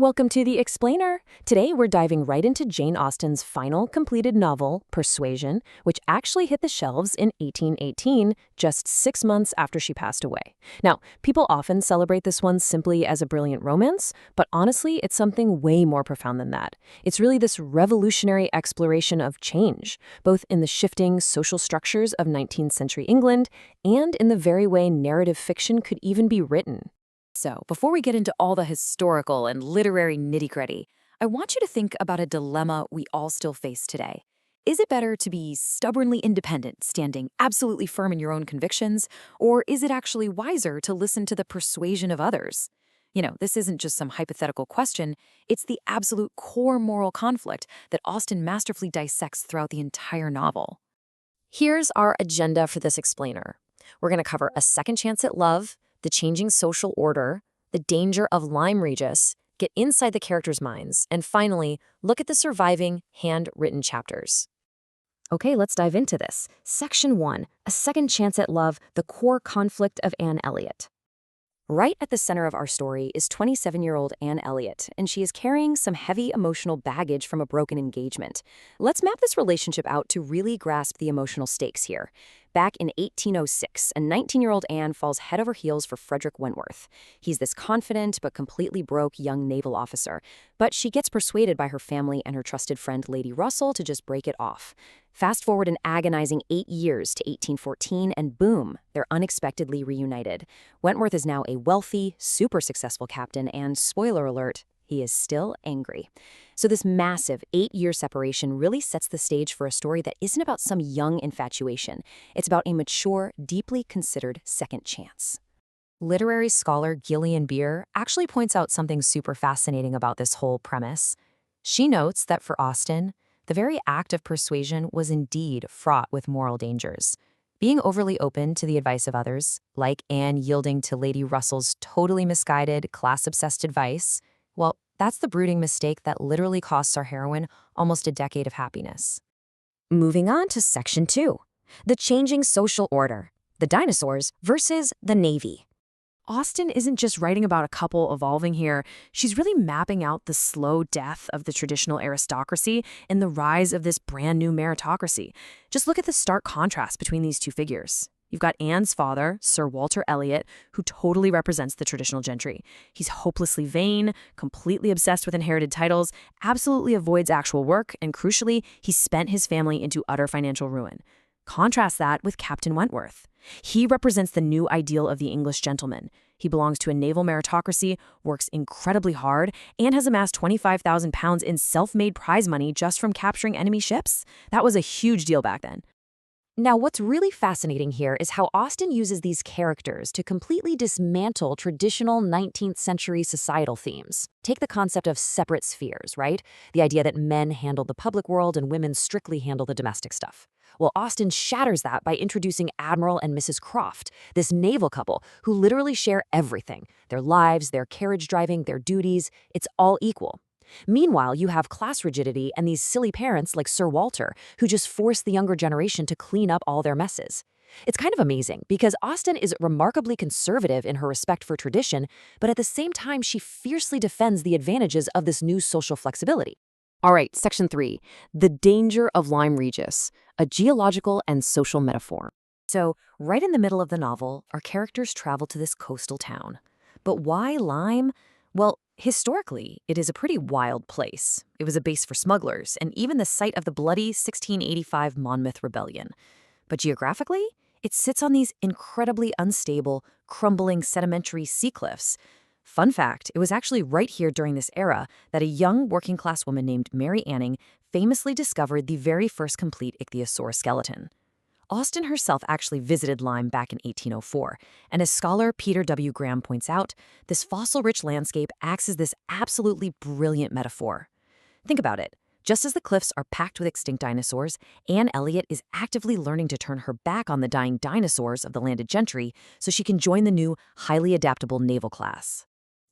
Welcome to The Explainer. Today we're diving right into Jane Austen's final completed novel, Persuasion, which actually hit the shelves in 1818, just 6 months after she passed away. Now, people often celebrate this one simply as a brilliant romance, but honestly, it's something way more profound than that. It's really this revolutionary exploration of change, both in the shifting social structures of 19th century England and in the very way narrative fiction could even be written. So, before we get into all the historical and literary nitty-gritty, I want you to think about a dilemma we all still face today. Is it better to be stubbornly independent, standing absolutely firm in your own convictions, or is it actually wiser to listen to the persuasion of others? This isn't just some hypothetical question, it's the absolute core moral conflict that Austen masterfully dissects throughout the entire novel. Here's our agenda for this explainer. We're going to cover a second chance at love, the changing social order, the danger of Lyme Regis, get inside the characters' minds, and finally, look at the surviving handwritten chapters. Okay, let's dive into this. Section 1, A Second Chance at Love, the core conflict of Anne Elliot. Right at the center of our story is 27-year-old Anne Elliot, and she is carrying some heavy emotional baggage from a broken engagement. Let's map this relationship out to really grasp the emotional stakes here. Back in 1806, a 19-year-old Anne falls head over heels for Frederick Wentworth. He's this confident but completely broke young naval officer, but she gets persuaded by her family and her trusted friend Lady Russell to just break it off. Fast forward an agonizing 8 years to 1814, and boom, they're unexpectedly reunited. Wentworth is now a wealthy, super successful captain, and spoiler alert, he is still angry. So this massive 8-year separation really sets the stage for a story that isn't about some young infatuation. It's about a mature, deeply considered second chance. Literary scholar Gillian Beer actually points out something super fascinating about this whole premise. She notes that for Austen, the very act of persuasion was indeed fraught with moral dangers. Being overly open to the advice of others, like Anne yielding to Lady Russell's totally misguided, class-obsessed advice, well, that's the brooding mistake that literally costs our heroine almost a decade of happiness. Moving on to Section 2, the changing social order, the dinosaurs versus the Navy. Austen isn't just writing about a couple evolving here, she's really mapping out the slow death of the traditional aristocracy and the rise of this brand new meritocracy. Just look at the stark contrast between these two figures. You've got Anne's father, Sir Walter Elliot, who totally represents the traditional gentry. He's hopelessly vain, completely obsessed with inherited titles, absolutely avoids actual work, and crucially, he's spent his family into utter financial ruin. Contrast that with Captain Wentworth. He represents the new ideal of the English gentleman. He belongs to a naval meritocracy, works incredibly hard, and has amassed £25,000 in self-made prize money just from capturing enemy ships. That was a huge deal back then. Now, what's really fascinating here is how Austen uses these characters to completely dismantle traditional 19th century societal themes. Take the concept of separate spheres, right? The idea that men handle the public world and women strictly handle the domestic stuff. Well, Austen shatters that by introducing Admiral and Mrs. Croft, this naval couple who literally share everything. Their lives, their carriage driving, their duties, it's all equal. Meanwhile, you have class rigidity and these silly parents like Sir Walter, who just force the younger generation to clean up all their messes. It's kind of amazing because Austen is remarkably conservative in her respect for tradition, but at the same time, she fiercely defends the advantages of this new social flexibility. All right, Section 3, the danger of Lyme Regis, a geological and social metaphor. So, right in the middle of the novel, our characters travel to this coastal town. But why Lyme? Well, historically, it is a pretty wild place. It was a base for smugglers, and even the site of the bloody 1685 Monmouth Rebellion. But geographically, it sits on these incredibly unstable, crumbling sedimentary sea cliffs. Fun fact, it was actually right here during this era that a young working-class woman named Mary Anning famously discovered the very first complete ichthyosaur skeleton. Austen herself actually visited Lyme back in 1804, and as scholar Peter W. Graham points out, this fossil-rich landscape acts as this absolutely brilliant metaphor. Think about it. Just as the cliffs are packed with extinct dinosaurs, Anne Elliot is actively learning to turn her back on the dying dinosaurs of the landed gentry so she can join the new, highly adaptable naval class.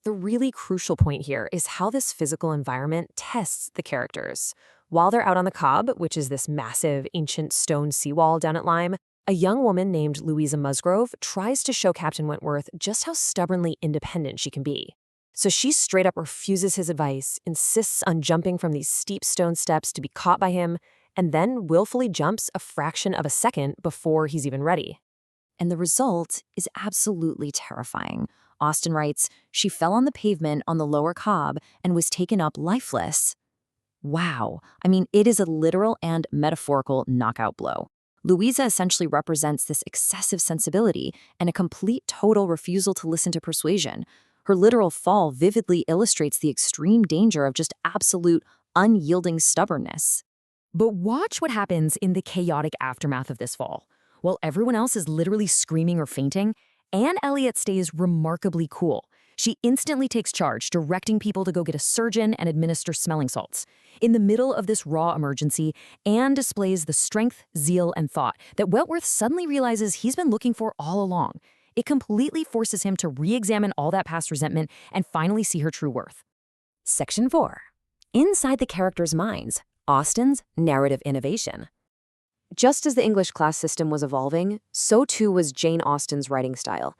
The really crucial point here is how this physical environment tests the characters. While they're out on the Cobb, which is this massive ancient stone seawall down at Lyme, a young woman named Louisa Musgrove tries to show Captain Wentworth just how stubbornly independent she can be. So she straight up refuses his advice, insists on jumping from these steep stone steps to be caught by him, and then willfully jumps a fraction of a second before he's even ready. And the result is absolutely terrifying. Austen writes, "She fell on the pavement on the lower cob and was taken up lifeless." Wow. I mean, it is a literal and metaphorical knockout blow. Louisa essentially represents this excessive sensibility and a complete total refusal to listen to persuasion. Her literal fall vividly illustrates the extreme danger of just absolute, unyielding stubbornness. But watch what happens in the chaotic aftermath of this fall. While everyone else is literally screaming or fainting, Anne Elliot stays remarkably cool. She instantly takes charge, directing people to go get a surgeon and administer smelling salts. In the middle of this raw emergency, Anne displays the strength, zeal, and thought that Wentworth suddenly realizes he's been looking for all along. It completely forces him to re-examine all that past resentment and finally see her true worth. Section 4. Inside the characters' minds, Austen's narrative innovation. Just as the English class system was evolving, so too was Jane Austen's writing style.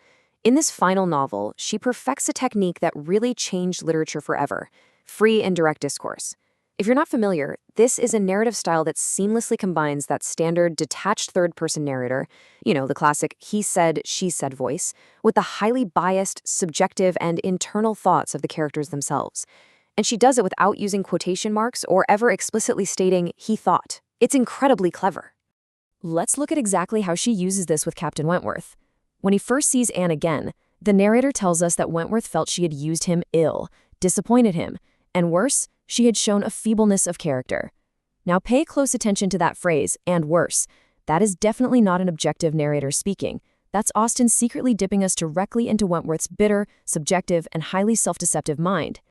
In this final novel, she perfects a technique that really changed literature forever: free and direct discourse. If you're not familiar, this is a narrative style that seamlessly combines that standard detached third-person narrator, the classic he said, she said voice, with the highly biased, subjective, and internal thoughts of the characters themselves. And she does it without using quotation marks or ever explicitly stating he thought. It's incredibly clever. Let's look at exactly how she uses this with Captain Wentworth. When he first sees Anne again, the narrator tells us that Wentworth felt she had used him ill, disappointed him, and worse, she had shown a feebleness of character. Now pay close attention to that phrase, and worse. That is definitely not an objective narrator speaking. That's Austen secretly dipping us directly into Wentworth's bitter, subjective, and highly self-deceptive mind.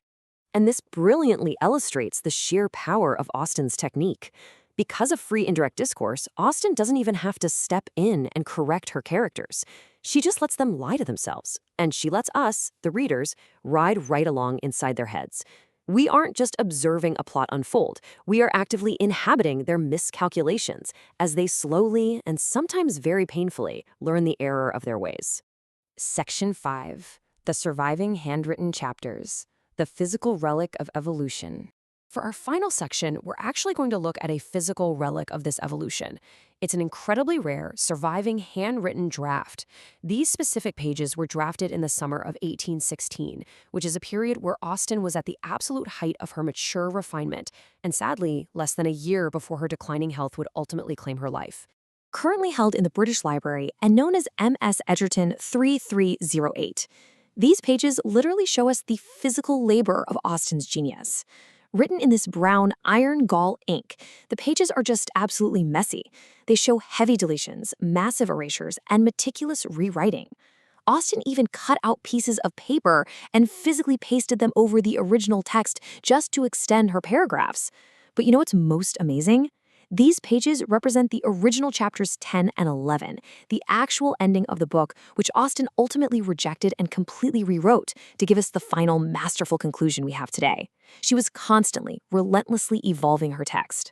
And this brilliantly illustrates the sheer power of Austen's technique. Because of free indirect discourse, Austen doesn't even have to step in and correct her characters. She just lets them lie to themselves, and she lets us, the readers, ride right along inside their heads. We aren't just observing a plot unfold. We are actively inhabiting their miscalculations as they slowly, and sometimes very painfully, learn the error of their ways. Section 5. The Surviving Handwritten Chapters. The Physical Relic of Evolution. For our final section, we're actually going to look at a physical relic of this evolution. It's an incredibly rare, surviving handwritten draft. These specific pages were drafted in the summer of 1816, which is a period where Austen was at the absolute height of her mature refinement, and sadly, less than a year before her declining health would ultimately claim her life. Currently held in the British Library and known as MS Edgerton 3308. These pages literally show us the physical labor of Austen's genius. Written in this brown iron gall ink, the pages are just absolutely messy. They show heavy deletions, massive erasures, and meticulous rewriting. Austen even cut out pieces of paper and physically pasted them over the original text just to extend her paragraphs. But you know what's most amazing? These pages represent the original chapters 10 and 11, the actual ending of the book, which Austen ultimately rejected and completely rewrote to give us the final masterful conclusion we have today. She was constantly, relentlessly evolving her text.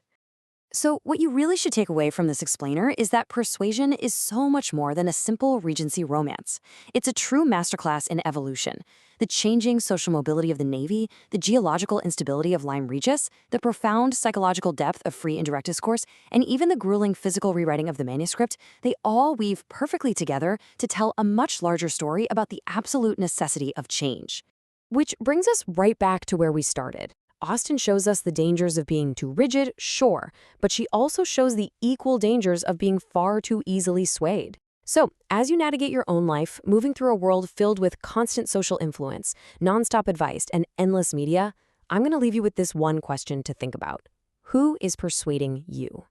So what you really should take away from this explainer is that Persuasion is so much more than a simple Regency romance. It's a true masterclass in evolution. The changing social mobility of the Navy, the geological instability of Lyme Regis, the profound psychological depth of free indirect discourse, and even the grueling physical rewriting of the manuscript, they all weave perfectly together to tell a much larger story about the absolute necessity of change. Which brings us right back to where we started. Austen shows us the dangers of being too rigid, sure, but she also shows the equal dangers of being far too easily swayed. So, as you navigate your own life, moving through a world filled with constant social influence, nonstop advice, and endless media, I'm going to leave you with this one question to think about. Who is persuading you?